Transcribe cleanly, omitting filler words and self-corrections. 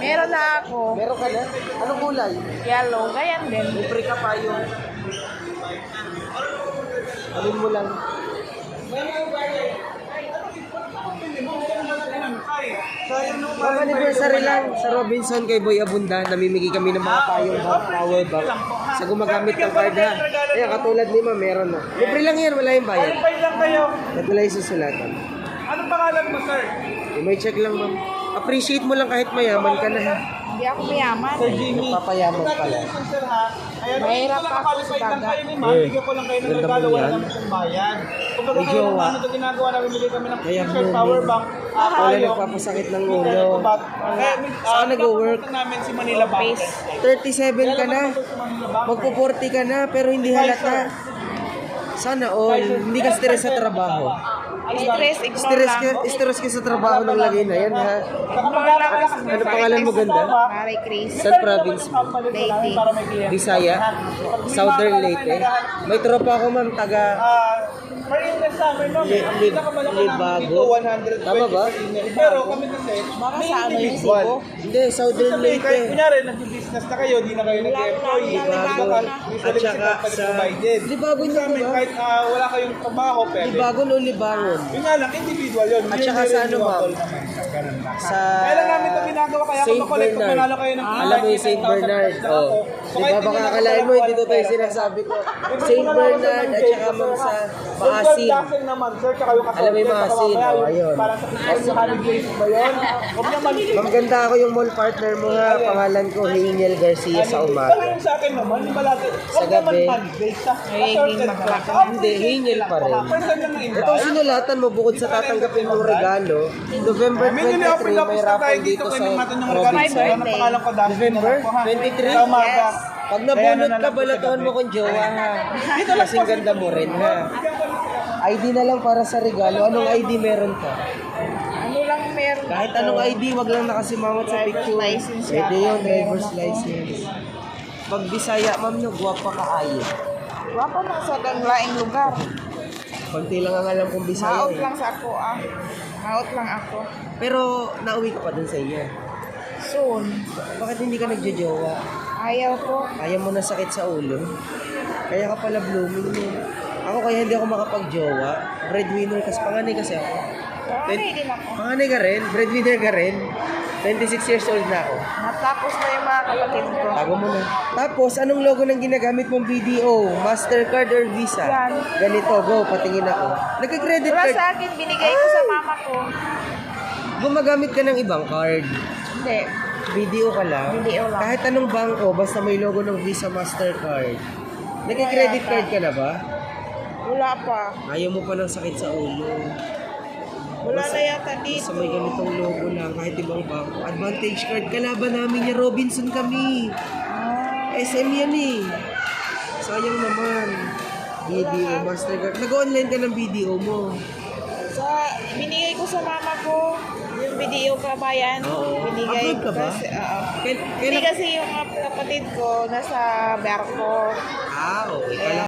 Meron na ako. Meron ka na? Anong kulay? Yellow. Ganyan din. Libre ka pa yung... Alin mo lang. Mga anniversary lang sa Robinson kay Boy Abunda, namimigay kami ng mga payong power bank sa gumagamit ng card ha. Kaya katulad ni Ma'am, meron na. Libre lang yan, wala yung bayad. Verify lang kayo. At wala yung susulatan. Anong pangalan mo, sir? May check lang, Ma'am. Appreciate mo lang kahit mayaman ka na ha. Hindi ako mayaman. Sir Jimmy. Papayaman pala. Congratulations, sir, ha? Ayan, Mahirap kung ako qualified sa lang dagat. kayo ni ma'am, bigyan ko lang kayo ng Ganda regalo, mo wala yan. naman kong bayan. Kung baga May kayo jowa. naman ito ginagawa namin, bigay kami ng Kaya t-shirt, mo, power bank, Wala payong. nagpapasakit ng ulo. Saan Saan nag-work? namin si Manila Bank. 37 ka na. Magpo-40 ka na, pero hindi halata. Sana all. Hindi ka stress sa trabaho. Stress, ignore lang. Stress ka sa trabaho ng lagay na yan ha. Ano pangalan mo ganda? Mary Chris. Saan province mo? Lady. Bisaya? Southern Leyte? May tropa ako ma'am, taga Per-interest sa amin, no? Libago. Tama ba? Pero kami kasi, Baka sa ano yung Cebu? Hindi, Southern kahit Leyte. kunyari, nag-business na kayo, di na kayo nag-employee. Libago. At saka sa... Libago Sa niya amin, ba? kahit wala kayong trabaho, pwede. Libago o Libangon? Yun nga lang, individual yun. At saka sa ano ma'am? Sa... Kaya lang namin ito ginagawa, kaya kung Saint makulit, kung manalo Bernard. kayo ng Alam mo yung Saint Bernard? Oh. Di ba baka akalain mo, hindi totoo yung sinasabi ko. Saint Bernard at saka ma'am sa Maasin. naman, sir, tsaka yung Alam mo yung Maasin, oh, ayun. Parang sa holidays ba yun? Huwag naman. Maganda ako yung mall partner mo ha. Pangalan ko, Hingel Garcia sa Pero umaga. yung sa akin naman, yung malaki. Sa Huwag naman gabi. holidays. Hingin maglaki. Hindi, Hingel pa rin. Person lang ng Ito ang sinulatan mo bukod sa tatanggapin mong regalo. November 23, may raffle dito sa Robinson. November 23? Pag nabunot ka, balatuhan mo kung jowa ha. Kasing ganda mo rin ha. ID na lang para sa regalo. Anong ID meron ka? Ano lang meron? Kahit anong ID, wag lang nakasimangot sa picture. license Pwede yata, yun, driver's meron ako. license. Pag Bisaya, ma'am, no, guwapa ka ayo. Wapa man sa laing lugar. Konti lang ang alam kong Bisaya. Maot Eh. lang sa ako ah. Maot lang ako. Pero nauwi ka pa dun sa inyo. Soon. Bakit hindi ka nagjojowa? Ayaw ko. Kaya mo na sakit sa ulo. Kaya ka pala blooming mo. Ako kaya hindi ako makapag-jowa. Breadwinner kasi, panganay kasi ako. Panganay din ako. Panganay ka rin? Breadwinner ka rin? 26 years old na ako. Natapos na yung mga kapatid ko. Tago mo na. Tapos, anong logo ng ginagamit mong BDO? Mastercard or Visa? Yan. Ganito, go, patingin ako. Nagka-credit Wala card. sa akin, binigay ko sa mama ko. Gumagamit ka ng ibang card. Hindi. BDO ka lang. BDO lang. Kahit anong bangko, basta may logo ng Visa, Mastercard. Nagka-credit card ka na ba? Wala pa. Ayaw mo pa ng sakit sa ulo. Wala na yata Basta dito. may ganitong logo lang, kahit ibang bangko. Advantage card, kalaban namin niya, Robinson kami. SM yan eh. Sayang naman. BDO, Mastercard. Nag-online ka ng BDO mo. Binigay ko sa mama ko. Yung video kabayan. Oo. Binigay Upload ka ba? Kasi, Kailan- hindi kasi yung kapatid ko nasa barko. Ah, okay.